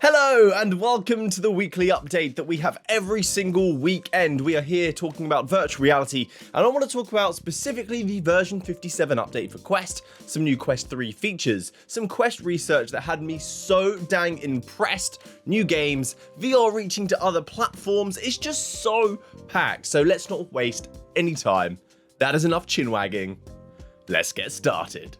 Hello and welcome to the weekly update that we have every single weekend. We are here talking about virtual reality, and I want to talk about specifically the version 57 update for Quest, some new Quest 3 features, some Quest research that had me so dang impressed, new games, VR reaching to other platforms. It's just so packed, so let's not waste any time. That is enough chin wagging. Let's get started.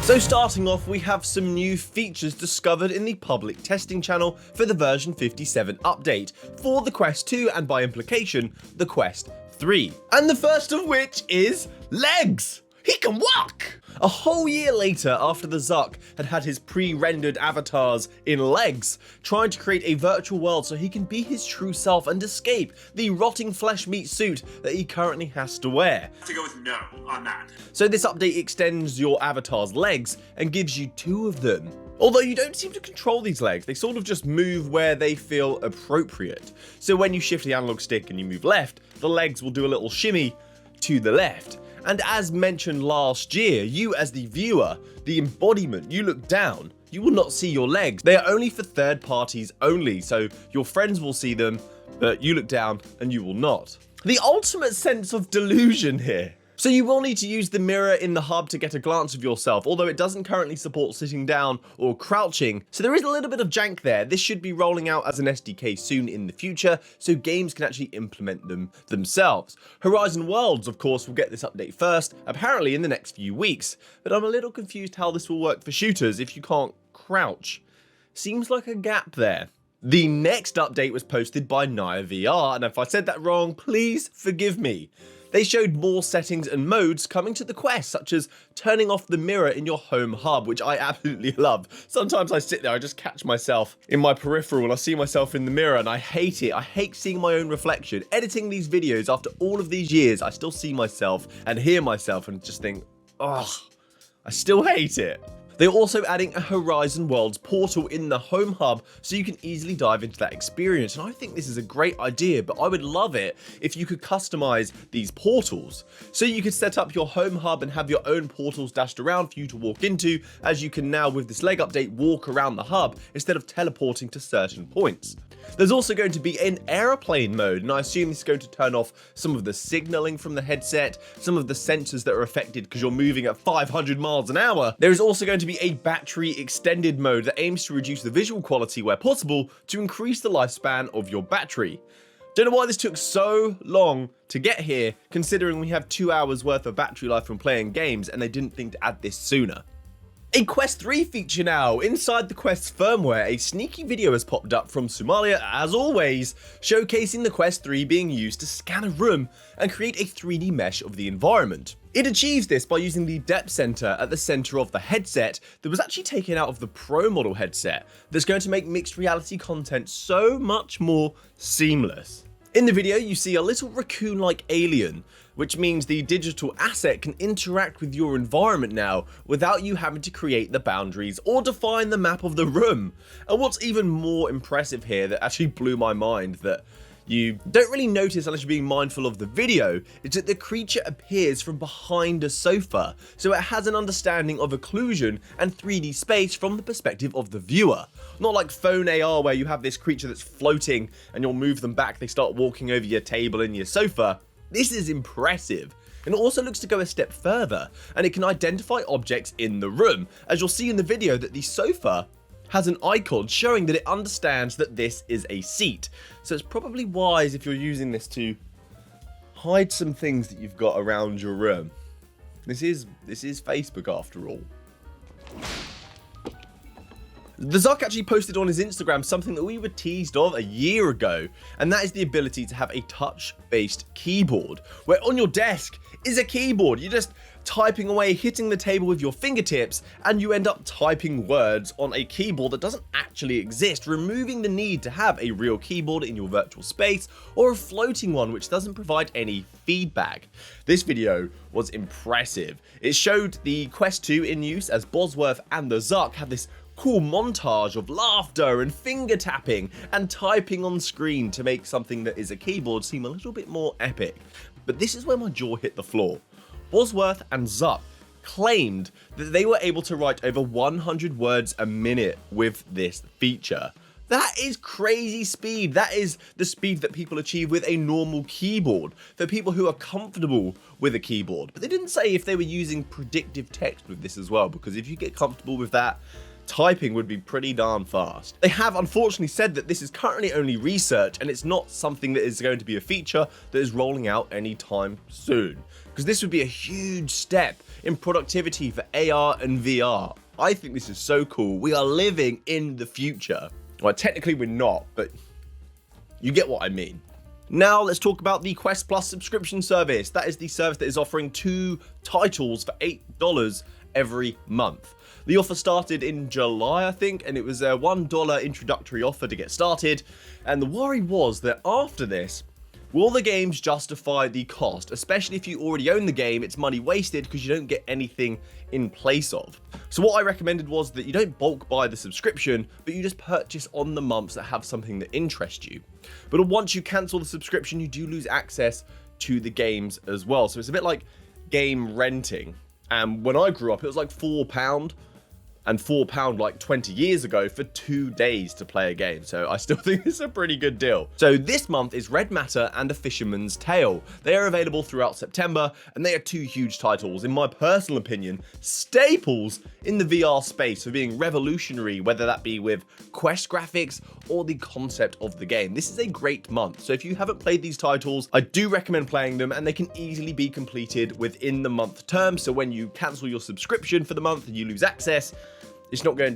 So starting off, we have some new features discovered in the public testing channel for the version 57 update for the Quest 2 and by implication, the Quest 3. And the first of which is legs! He can walk! A whole year later, after the Zuck had had his pre-rendered avatars in legs, trying to create a virtual world so he can be his true self and escape the rotting flesh meat suit that he currently has to wear. I have to go with no on that. So this update extends your avatar's legs and gives you 2 of them. Although you don't seem to control these legs, they sort of just move where they feel appropriate. So when you shift the analog stick and you move left, the legs will do a little shimmy to the left. And as mentioned last year, you as the viewer, the embodiment, you look down, you will not see your legs. They are only for third parties only, so your friends will see them, but you look down and you will not. The ultimate sense of delusion here. So you will need to use the mirror in the hub to get a glance of yourself, although it doesn't currently support sitting down or crouching, so there is a little bit of jank there. This should be rolling out as an SDK soon in the future, so games can actually implement them themselves. Horizon Worlds, of course, will get this update first, apparently in the next few weeks, but I'm a little confused how this will work for shooters if you can't crouch. Seems like a gap there. The next update was posted by Naya VR, and if I said that wrong, please forgive me. They showed more settings and modes coming to the Quest, such as turning off the mirror in your home hub, which I absolutely love. Sometimes I sit there, I just catch myself in my peripheral and I see myself in the mirror and I hate it. I hate seeing my own reflection. Editing these videos after all of these years, I still see myself and hear myself and just think, ugh, I still hate it. They're also adding a Horizon Worlds portal in the home hub so you can easily dive into that experience, and I think this is a great idea, but I would love it if you could customize these portals. So you could set up your home hub and have your own portals dashed around for you to walk into, as you can now with this leg update walk around the hub instead of teleporting to certain points. There's also going to be an aeroplane mode, and I assume this is going to turn off some of the signaling from the headset, some of the sensors that are affected because you're moving at 500 miles an hour. There is also going to be a battery extended mode that aims to reduce the visual quality where possible to increase the lifespan of your battery. Don't know why this took so long to get here, considering we have 2 hours worth of battery life from playing games, and they didn't think to add this sooner. A Quest 3 feature now. Inside the Quest's firmware, a sneaky video has popped up from Somalia, as always, showcasing the Quest 3 being used to scan a room and create a 3D mesh of the environment. It achieves this by using the depth center at the center of the headset that was actually taken out of the Pro model headset that's going to make mixed reality content so much more seamless. In the video, you see a little raccoon-like alien, which means the digital asset can interact with your environment now without you having to create the boundaries or define the map of the room. And what's even more impressive here that actually blew my mind that you don't really notice unless you're being mindful of the video is that the creature appears from behind a sofa, so it has an understanding of occlusion and 3D space from the perspective of the viewer. Not like phone AR where you have this creature that's floating and you'll move them back, they start walking over your table and your sofa. This is impressive. And it also looks to go a step further, and it can identify objects in the room, as you'll see in the video that the sofa has an icon showing that it understands that this is a seat. So it's probably wise if you're using this to hide some things that you've got around your room. This is Facebook after all. The Zuck actually posted on his Instagram something that we were teased of a year ago, and that is the ability to have a touch-based keyboard, where on your desk is a keyboard. You're just typing away, hitting the table with your fingertips, and you end up typing words on a keyboard that doesn't actually exist, removing the need to have a real keyboard in your virtual space or a floating one which doesn't provide any feedback. This video was impressive. It showed the Quest 2 in use as Bosworth and the Zuck had this cool montage of laughter and finger tapping and typing on screen to make something that is a keyboard seem a little bit more epic. But this is where my jaw hit the floor. Bosworth and Zuck claimed that they were able to write over 100 words a minute with this feature. That is crazy speed. That is the speed that people achieve with a normal keyboard, for people who are comfortable with a keyboard. But they didn't say if they were using predictive text with this as well, because if you get comfortable with that, typing would be pretty darn fast. They have unfortunately said that this is currently only research and it's not something that is going to be a feature that is rolling out anytime soon, because this would be a huge step in productivity for AR and VR. I think this is so cool. We are living in the future. Well, technically we're not, but you get what I mean. Now let's talk about the Quest Plus subscription service. That is the service that is offering 2 titles for $8 every month. The offer started in July, I think, and it was a $1 introductory offer to get started. And the worry was that after this, will the games justify the cost? Especially if you already own the game, it's money wasted because you don't get anything in place of. So what I recommended was that you don't bulk buy the subscription, but you just purchase on the months that have something that interests you. But once you cancel the subscription, you do lose access to the games as well. So it's a bit like game renting. And when I grew up, it was like £4. And £4 like 20 years ago for 2 days to play a game. So I still think it's a pretty good deal. So this month is Red Matter and A Fisherman's Tale. They are available throughout September, and they are 2 huge titles, in my personal opinion, staples in the VR space for being revolutionary, whether that be with Quest graphics or the concept of the game. This is a great month. So if you haven't played these titles, I do recommend playing them, and they can easily be completed within the month term. So when you cancel your subscription for the month and you lose access, you're not going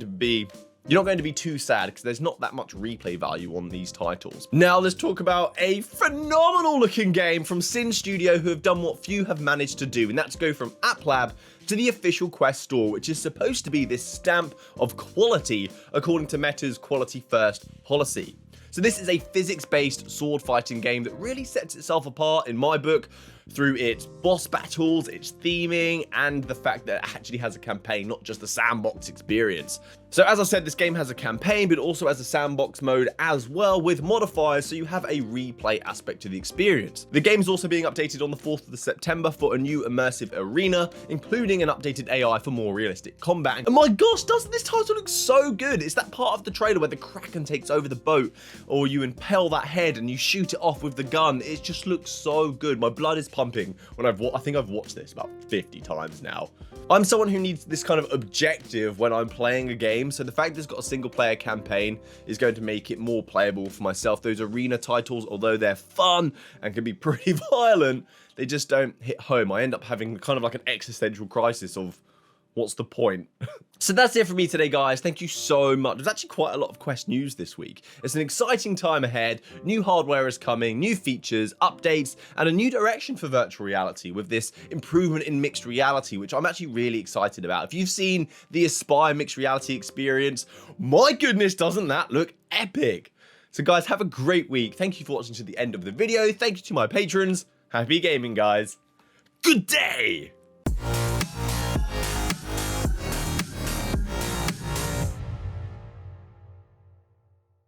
to be too sad, because there's not that much replay value on these titles. Now let's talk about a phenomenal looking game from Sin Studio, who have done what few have managed to do, and that's go from App Lab to the official Quest store, which is supposed to be this stamp of quality according to Meta's quality first policy. So this is a physics-based sword fighting game that really sets itself apart in my book through its boss battles, its theming, and the fact that it actually has a campaign, not just a sandbox experience. So as I said, this game has a campaign, but also has a sandbox mode as well, with modifiers, so you have a replay aspect to the experience. The game is also being updated on the 4th of September for a new immersive arena, including an updated AI for more realistic combat. And my gosh, doesn't this title look so good? It's that part of the trailer where the Kraken takes over the boat, or you impale that head and you shoot it off with the gun. It just looks so good. My blood is pumping when I think I've watched this about 50 times now. I'm someone who needs this kind of objective when I'm playing a game, so the fact that it's got a single player campaign is going to make it more playable for myself. Those arena titles, although they're fun and can be pretty violent, they just don't hit home. I end up having kind of like an existential crisis of, what's the point? So that's it for me today, guys. Thank you so much. There's actually quite a lot of Quest news this week. It's an exciting time ahead. New hardware is coming, new features, updates, and a new direction for virtual reality with this improvement in mixed reality, which I'm actually really excited about. If you've seen the Aspire mixed reality experience, my goodness, doesn't that look epic? So guys, have a great week. Thank you for watching to the end of the video. Thank you to my patrons. Happy gaming, guys. Good day!